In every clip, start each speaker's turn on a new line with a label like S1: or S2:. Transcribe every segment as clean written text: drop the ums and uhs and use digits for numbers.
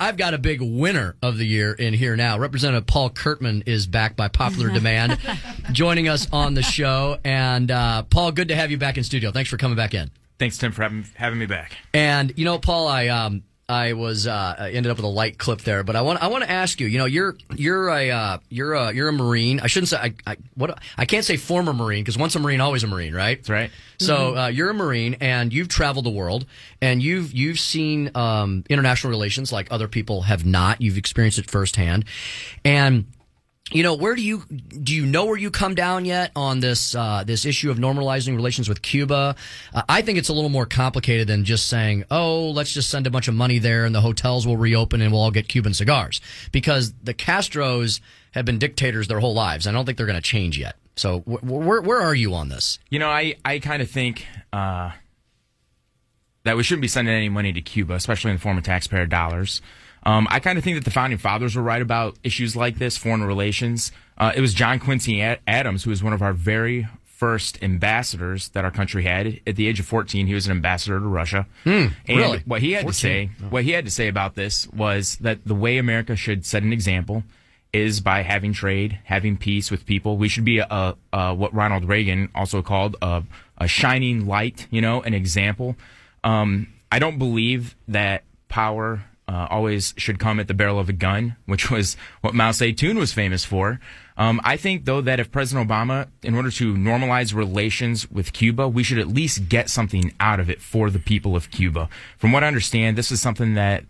S1: I've got a big winner of the year in here now. Representative Paul Curtman is back by popular demand, joining us on the show. And Paul, good to have you back in studio. Thanks for coming back in.
S2: Thanks, Tim, for having me back.
S1: And Paul, I was ended up with a light clip there, but I want to ask you. You're a Marine. I shouldn't say I can't say former Marine, because once a Marine, always a Marine, right?
S2: That's right.
S1: So you're a Marine, and you've traveled the world, and you've seen international relations like other people have not. You've experienced it firsthand, and where do you know where you come down yet on this issue of normalizing relations with Cuba? I think it's a little more complicated than just saying, oh, let's just send a bunch of money there and the hotels will reopen and we'll all get Cuban cigars, because the Castros have been dictators their whole lives. I don't think they're going to change yet. So where are you on this?
S2: I kind of think that we shouldn't be sending any money to Cuba, especially in the form of taxpayer dollars. I kind of think that the Founding Fathers were right about issues like this, foreign relations. It was John Quincy Adams who was one of our very first ambassadors that our country had. At the age of 14, he was an ambassador to Russia. And
S1: really?
S2: What he had to say about this was that the way America should set an example is by having trade, having peace with people. We should be what Ronald Reagan also called a shining light, an example. I don't believe that power always should come at the barrel of a gun, which was what Mao Zedong was famous for. I think, though, that if President Obama, in order to normalize relations with Cuba, we should at least get something out of it for the people of Cuba. From what I understand, this is something that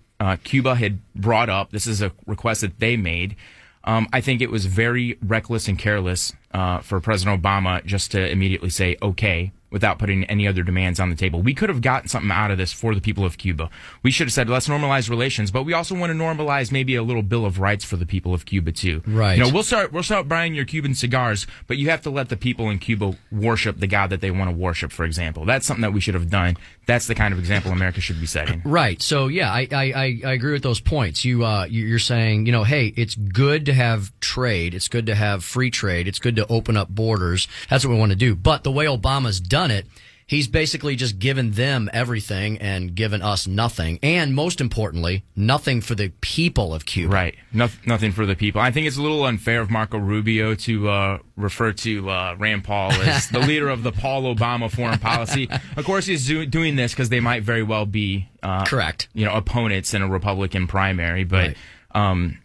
S2: Cuba had brought up. This is a request that they made. I think it was very reckless and careless for President Obama just to immediately say, okay, without putting any other demands on the table. We could have gotten something out of this for the people of Cuba. We should have said, let's normalize relations, but we also want to normalize maybe a little Bill of Rights for the people of Cuba, too.
S1: Right.
S2: We'll start buying your Cuban cigars, but you have to let the people in Cuba worship the God that they want to worship, for example. That's something that we should have done. That's the kind of example America should be setting.
S1: Right. So, yeah, I agree with those points. You're saying, hey, it's good to have trade. It's good to have free trade. It's good to open up borders. That's what we want to do. But the way Obama's done it, he's basically just given them everything and given us nothing. And most importantly, nothing for the people of Cuba.
S2: Right. Nothing for the people. I think it's a little unfair of Marco Rubio to refer to Rand Paul as the leader of the Paul Obama foreign policy. Of course, he's doing this because they might very well be
S1: correct.
S2: Opponents in a Republican primary. But
S1: right.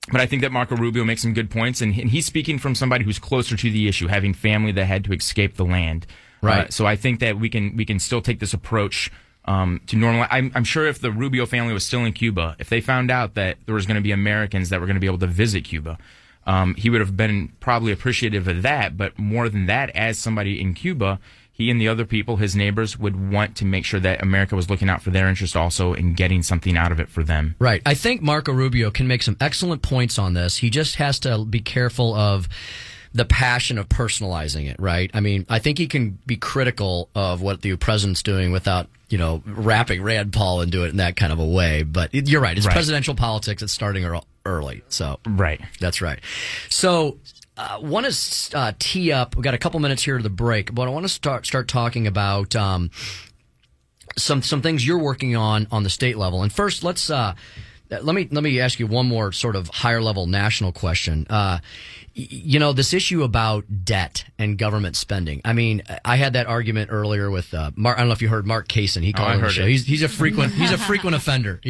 S2: But I think that Marco Rubio makes some good points, and he's speaking from somebody who's closer to the issue, having family that had to escape the land.
S1: Right.
S2: So I think that we can still take this approach to normalize. I'm sure if the Rubio family was still in Cuba, if they found out that there was going to be Americans that were going to be able to visit Cuba, he would have been probably appreciative of that. But more than that, as somebody in Cuba, he and the other people, his neighbors, would want to make sure that America was looking out for their interest also and getting something out of it for them.
S1: Right. I think Marco Rubio can make some excellent points on this. He just has to be careful of the passion of personalizing it, right? I mean, I think he can be critical of what the president's doing without, wrapping Rand Paul into it in that kind of a way. But you're right. It's presidential politics. It's starting early. So
S2: right.
S1: That's right. So want to tee up. We've got a couple minutes here to the break, but I want to start talking about some things you're working on the state level. And first, let's let me ask you one more sort of higher level national question. This issue about debt and government spending. I mean, I had that argument earlier with Mark. I don't know if you heard Mark Kaysen. He called on the show. He's a frequent offender,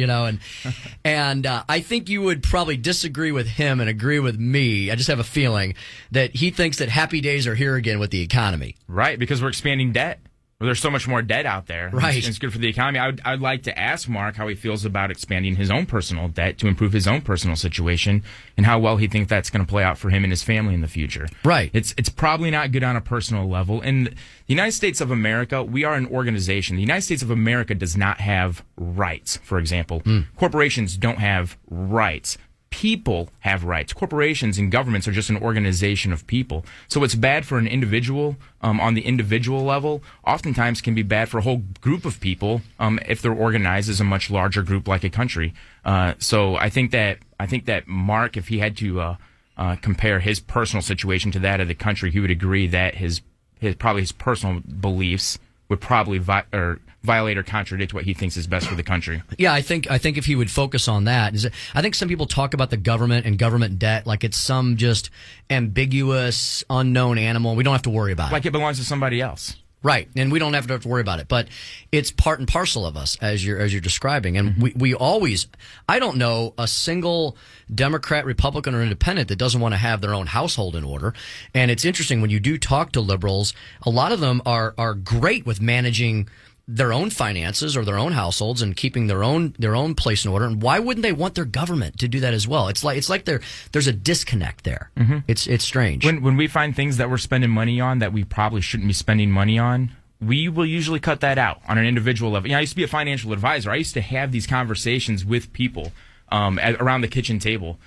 S1: and I think you would probably disagree with him and agree with me. I just have a feeling that he thinks that happy days are here again with the economy.
S2: Right, because we're expanding debt. Well, there's so much more debt out there.
S1: Right.
S2: It's good for the economy. I'd like to ask Mark how he feels about expanding his own personal debt to improve his own personal situation and how well he thinks that's going to play out for him and his family in the future.
S1: Right.
S2: It's probably not good on a personal level. In the United States of America, we are an organization. The United States of America does not have rights, for example. Corporations don't have rights. People have rights. Corporations and governments are just an organization of people. So what's bad for an individual on the individual level oftentimes can be bad for a whole group of people if they're organized as a much larger group like a country. So I think that Mark, if he had to compare his personal situation to that of the country, he would agree that his personal beliefs would probably violate or contradict what he thinks is best for the country.
S1: Yeah, I think if he would focus on that, I think some people talk about the government and government debt like it's some just ambiguous, unknown animal. We don't have to worry about it.
S2: Like it belongs to somebody else.
S1: Right, and we don't have to worry about it, but it's part and parcel of us, as you're describing, and we always. I don't know a single Democrat, Republican, or Independent that doesn't want to have their own household in order. And it's interesting when you do talk to liberals, a lot of them are great with managing their own finances or their own households and keeping their own place in order. And why wouldn't they want their government to do that as well? It's like there's a disconnect there. Mm-hmm. It's strange.
S2: When we find things that we're spending money on that we probably shouldn't be spending money on, we will usually cut that out on an individual level. I used to be a financial advisor. I used to have these conversations with people around the kitchen table.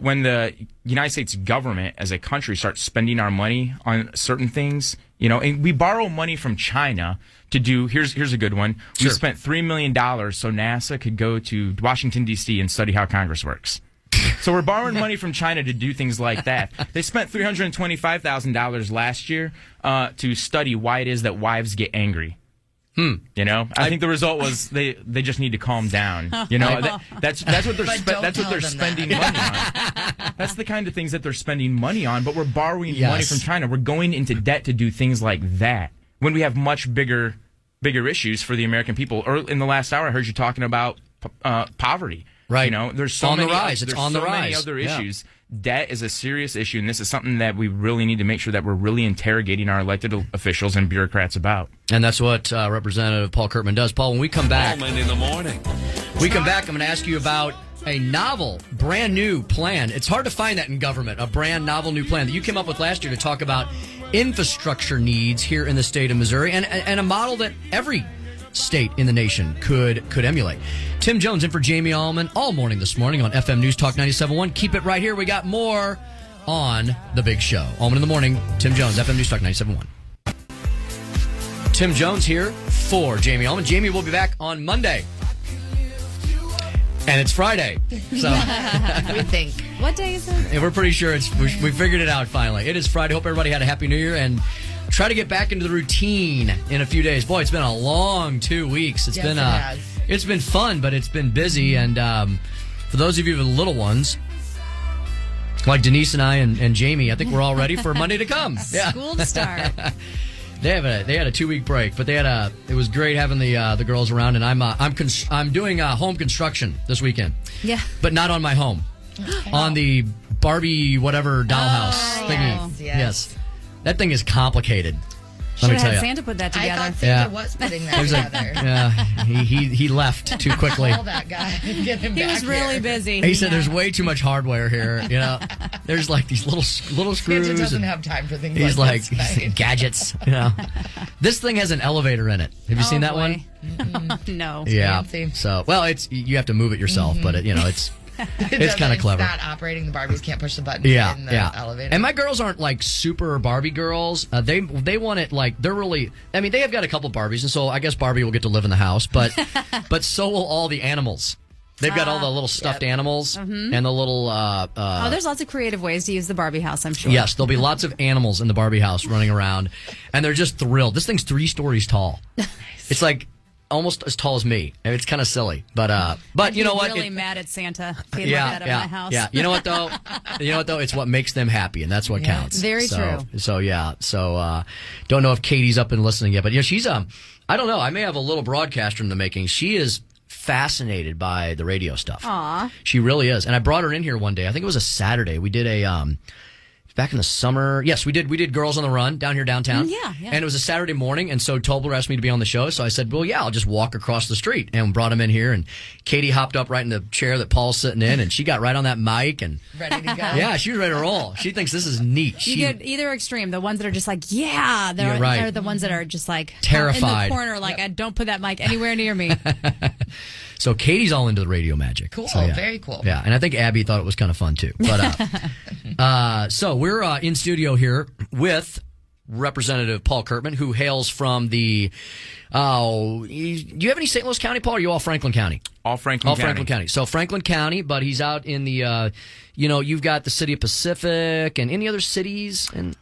S2: When the United States government as a country starts spending our money on certain things, and we borrow money from China to do, here's a good one.
S1: Sure.
S2: We spent $3 million so NASA could go to Washington, D.C. and study how Congress works. So we're borrowing money from China to do things like that. They spent $325,000 last year to study why it is that wives get angry. I think the result was they just need to calm down. That's what they're spending money on. That's the kind of things that they're spending money on. But we're borrowing money from China. We're going into debt to do things like that when we have much bigger issues for the American people. Or in the last hour, I heard you talking about poverty.
S1: Right.
S2: There's so
S1: on
S2: many,
S1: the rise. It's on the rise.
S2: Many other issues. Debt is a serious issue, and this is something that we really need to make sure that we're really interrogating our elected officials and bureaucrats about.
S1: And that's what Representative Paul Curtman does. Paul, when we come back,
S3: in the morning.
S1: I'm going to ask you about a novel, brand new plan. It's hard to find that in government, a brand novel new plan that you came up with last year to talk about infrastructure needs here in the state of Missouri, and a model that every state in the nation could emulate. Tim Jones in for Jamie Allman all morning this morning on FM News Talk 97.1. Keep it right here. We got more on The Big Show. Allman in the morning, Tim Jones, FM News Talk 97.1. Tim Jones here for Jamie Allman. Jamie will be back on Monday. And it's Friday. So
S4: we think. What day is it?
S1: And we're pretty sure we figured it out finally. It is Friday. Hope everybody had a Happy New Year and try to get back into the routine in a few days. Boy, it's been a long 2 weeks. It's been fun, but it's been busy. And for those of you with little ones, like Denise and I and Jamie, I think we're all ready for Monday to come.
S4: Yeah. School to start.
S1: They had a 2 week break, but it was great having the girls around. And I'm doing home construction this weekend.
S4: Yeah,
S1: but not on my home, on the Barbie whatever dollhouse thingy. Yes. That thing is complicated. Let me tell you.
S4: Santa put that together.
S5: I thought Santa was putting that together.
S1: Yeah, he left too quickly.
S5: Call that guy and get him back.
S4: He was really busy.
S1: He said, "There's way too much hardware here. There's like these little screws."
S5: Santa doesn't have time for things.
S1: He's
S5: like
S1: gadgets. This thing has an elevator in it. Have you seen that one?
S4: No.
S1: Yeah.
S5: Fancy.
S1: So, well, you have to move it yourself, but it's kind of clever.
S5: It's not operating. The Barbies can't push the button to get in the elevator.
S1: And my girls aren't like super Barbie girls. They want it like they're really. I mean, they have got a couple Barbies, and so I guess Barbie will get to live in the house, but so will all the animals. They've got all the little stuffed animals and the little.
S4: There's lots of creative ways to use the Barbie house, I'm sure.
S1: Yes, there'll be lots of animals in the Barbie house running around, and they're just thrilled. This thing's 3 stories tall. It's like almost as tall as me. It's kind of silly, but you know what?
S4: Really mad at Santa. If he let that at my house.
S1: Yeah. You know what though? It's what makes them happy, and that's what counts.
S4: Very true.
S1: So don't know if Katie's up and listening yet, but she's I don't know. I may have a little broadcaster in the making. She is fascinated by the radio stuff.
S4: Aw.
S1: She really is. And I brought her in here one day. I think it was a Saturday. We did back in the summer. Yes, we did Girls on the Run down here downtown.
S4: Yeah.
S1: And it was a Saturday morning, and so Tobler asked me to be on the show, so I said, well, yeah, I'll just walk across the street, and brought him in here, and Katie hopped up right in the chair that Paul's sitting in, and she got right on that mic, and
S5: ready to go.
S1: Yeah, she was ready to roll. She thinks this is neat.
S4: You get either extreme, the ones that are just like, they're the ones that are just like
S1: terrified
S4: in the corner, like, don't put that mic anywhere near me.
S1: So Katie's all into the radio magic.
S5: Cool,
S1: so,
S5: very cool.
S1: Yeah, and I think Abby thought it was kind of fun too. But so we're in studio here with Representative Paul Curtman, who hails from the. Do you have any St. Louis County, Paul? Or are you all Franklin County?
S2: All Franklin County.
S1: Franklin County. So Franklin County, but he's out in the. You've got the city of Pacific and any other cities and.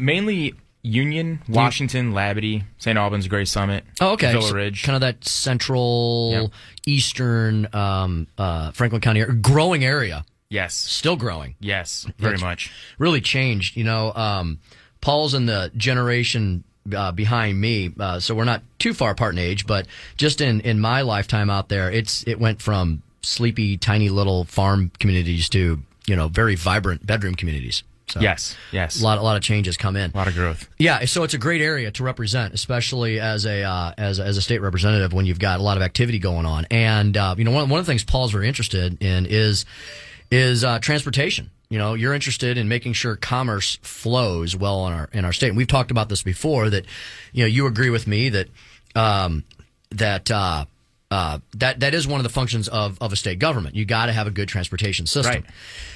S2: Mainly Union, Washington, Labadie, St. Albans, Gray Summit, Villa Ridge.
S1: Kind of that central, eastern Franklin County growing area.
S2: Yes.
S1: Still growing.
S2: Yes, very much.
S1: Really changed. Paul's in the generation behind me, so we're not too far apart in age, but just in my lifetime out there, it went from sleepy, tiny little farm communities to, very vibrant bedroom communities. So
S2: yes.
S1: A lot of changes come in.
S2: A lot of growth.
S1: Yeah, so it's a great area to represent, especially as a state representative when you've got a lot of activity going on. And one of the things Paul's very interested in is transportation. You're interested in making sure commerce flows well in our state. And we've talked about this before that you agree with me that that is one of the functions of a state government. You got to have a good transportation system.
S2: Right.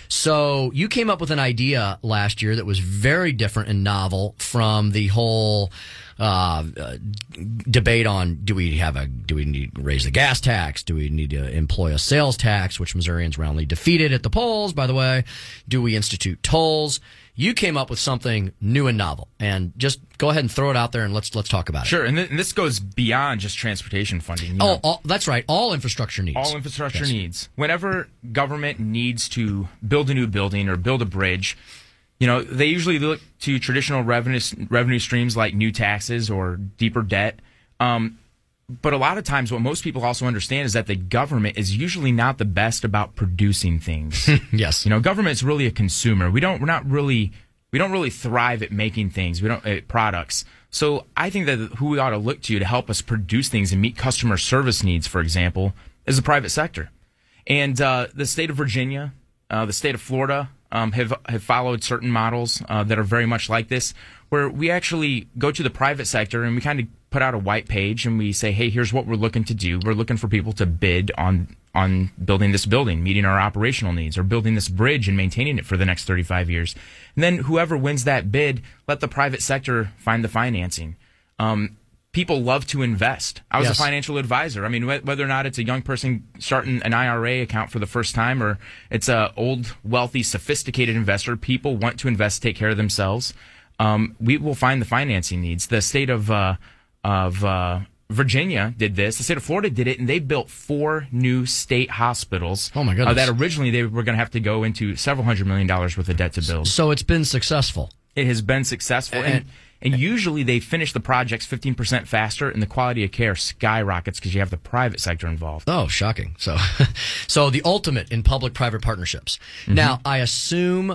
S1: So you came up with an idea last year that was very different and novel from the whole debate on do we need to raise the gas tax? Do we need to employ a sales tax, which Missourians roundly defeated at the polls, by the way? Do we institute tolls? You came up with something new and novel, and just go ahead and throw it out there, and let's talk about it.
S2: Sure, and this goes beyond just transportation funding.
S1: That's right. All infrastructure needs.
S2: All infrastructure needs. Whenever government needs to build a new building or build a bridge, they usually look to traditional revenue streams like new taxes or deeper debt. But a lot of times what most people also understand is that the government is usually not the best about producing things.
S1: Yes.
S2: Government is really a consumer. We don't really thrive at making things. We don't at products. So I think that who we ought to look to help us produce things and meet customer service needs, for example, is the private sector. And the state of Virginia, the state of Florida have followed certain models that are very much like this, where we actually go to the private sector and we kind of put out a white page and we say, hey, here's what we're looking to do. We're looking for people to bid on building this building, meeting our operational needs, or building this bridge and maintaining it for the next 35 years. And then whoever wins that bid, let the private sector find the financing. People love to invest. I was a financial advisor. I mean, whether or not it's a young person starting an IRA account for the first time or it's a old, wealthy, sophisticated investor, people want to invest, take care of themselves. We will find the financing needs. The state of Virginia did this. The state of Florida did it, and they built 4 new state hospitals.
S1: Oh, my goodness.
S2: That originally they were going to have to go into several $100 million worth of debt to build.
S1: So it's been successful.
S2: It has been successful. And usually they finish the projects 15% faster, and the quality of care skyrockets because you have the private sector involved.
S1: Oh, shocking. So the ultimate in public-private partnerships. Mm-hmm. Now, I assume,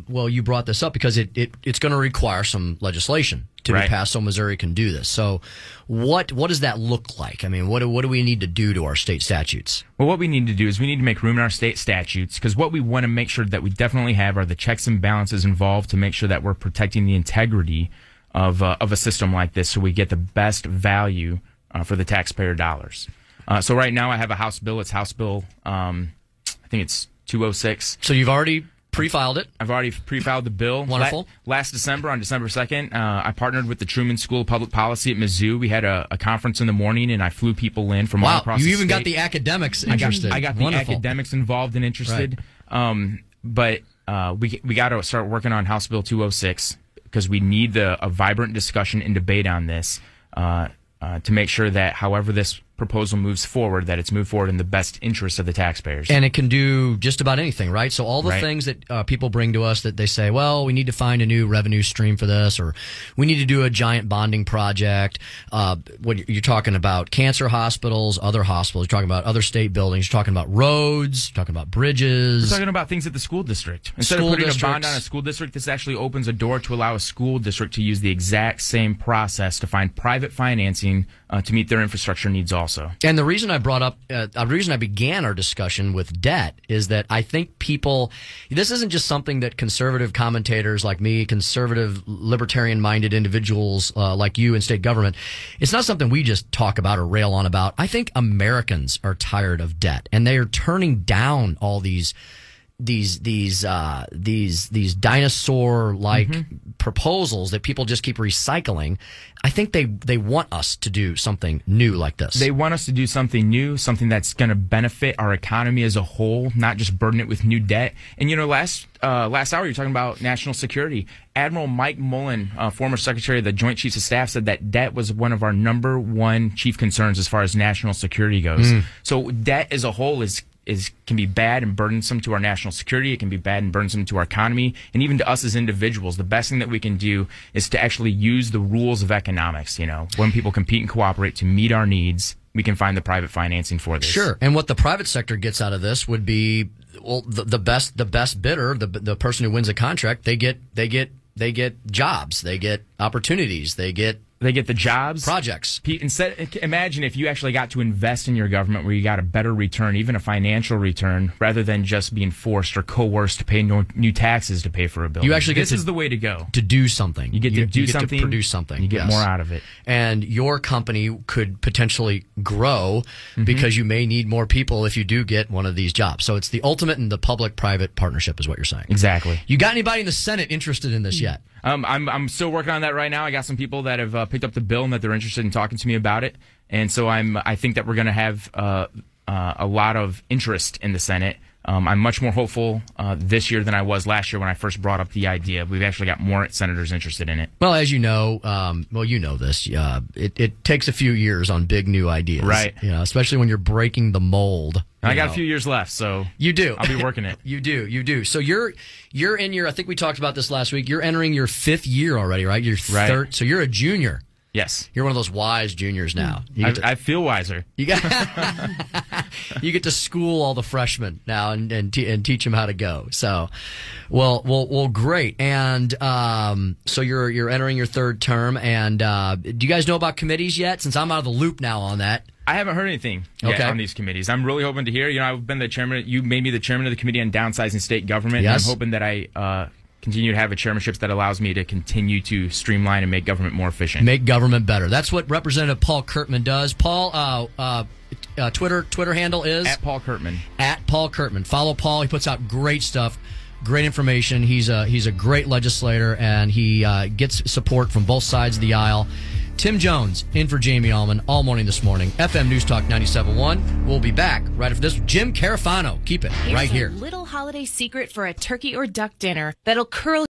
S1: you brought this up because it's going to require some legislation to be passed so Missouri can do this. So what does that look like? I mean, what do we need to do to our state statutes?
S2: Well, what we need to do is we need to make room in our state statutes, because what we want to make sure that we definitely have are the checks and balances involved to make sure that we're protecting the integrity of a system like this so we get the best value for the taxpayer dollars. So right now I have a House bill. It's House Bill, I think it's 206.
S1: So you've already pre-filed it?
S2: I've already pre-filed the bill.
S1: Wonderful.
S2: Last December, on December 2nd, I partnered with the Truman School of Public Policy at Mizzou. We had a conference in the morning, and I flew people in from all across the state.
S1: You even got the academics interested.
S2: I got the academics involved and interested. Right. But we got to start working on House Bill 206 because we need a vibrant discussion and debate on this to make sure that however this proposal moves forward, that it's moved forward in the best interest of the taxpayers.
S1: And it can do just about anything, right? So all the things that people bring to us that they say, well, we need to find a new revenue stream for this, or we need to do a giant bonding project. What you're talking about, cancer hospitals, other hospitals, you're talking about other state buildings, you're talking about roads, you're talking about bridges.
S2: We're talking about things at the school district. Instead of putting a bond on a school district, this actually opens a door to allow a school district to use the exact same process to find private financing to meet their infrastructure needs also.
S1: And the reason I brought up, the reason I began our discussion with debt is that I think this isn't just something that conservative commentators like me, conservative libertarian-minded individuals like you in state government, it's not something we just talk about or rail on about. I think Americans are tired of debt, and they are turning down all these these dinosaur-like proposals that people just keep recycling. I think they want us to do something new like this.
S2: They want us to do something new, something that's going to benefit our economy as a whole, not just burden it with new debt. And last hour you're talking about national security. Admiral Mike Mullen, former Secretary of the Joint Chiefs of Staff, said that debt was one of our number one chief concerns as far as national security goes. So debt as a whole can be bad and burdensome to our national security. It can be bad and burdensome to our economy, and even to us as individuals. The best thing that we can do is to actually use the rules of economics. When people compete and cooperate to meet our needs, we can find the private financing for this.
S1: Sure. And what the private sector gets out of this would be, well, the best bidder, the person who wins a contract, they get jobs, they get opportunities, they get
S2: the jobs,
S1: projects.
S2: Pete, imagine if you actually got to invest in your government where you got a better return, even a financial return, rather than just being forced or coerced to pay new taxes to pay for a building.
S1: You actually
S2: this is the way to go.
S1: To do something.
S2: You get to do something.
S1: To produce something.
S2: You get more out of it.
S1: And your company could potentially grow because you may need more people if you do get one of these jobs. So it's the ultimate in the public-private partnership is what you're saying.
S2: Exactly.
S1: You got anybody in the Senate interested in this yet?
S2: I'm still working on that right now. I got some people that have picked up the bill and that they're interested in talking to me about it, and so I think that we're going to have a lot of interest in the Senate. I'm much more hopeful this year than I was last year when I first brought up the idea. We've actually got more senators interested in it.
S1: Well, as you know, you know this. It takes a few years on big new ideas,
S2: right?
S1: Especially when you're breaking the mold.
S2: I got a few years left, so
S1: you do.
S2: I'll be working it.
S1: You do. So you're in your. I think we talked about this last week. You're entering your 5th year already, right? You're third. So you're a junior.
S2: Yes.
S1: You're one of those wise juniors now.
S2: I feel wiser.
S1: You get to school all the freshmen now and teach them how to go. So, well, great. And so you're entering your 3rd term. And do you guys know about committees yet? Since I'm out of the loop now on that.
S2: I haven't heard anything yet on these committees. I'm really hoping to hear. I've been the chairman. You made me the chairman of the committee on downsizing state government.
S1: Yes.
S2: And I'm hoping that I continue to have a chairmanship that allows me to continue to streamline and make government more efficient.
S1: Make government better. That's what Representative Paul Curtman does. Paul, Twitter handle is?
S2: At Paul Curtman.
S1: At Paul Curtman. Follow Paul. He puts out great stuff, great information. He's a great legislator, and he gets support from both sides of the aisle. Tim Jones in for Jamie Allman all morning this morning. FM News Talk 97.1. We'll be back right after this. Jim Carafano. Keep it right here.
S3: Here's a little holiday secret for a turkey or duck dinner that'll curl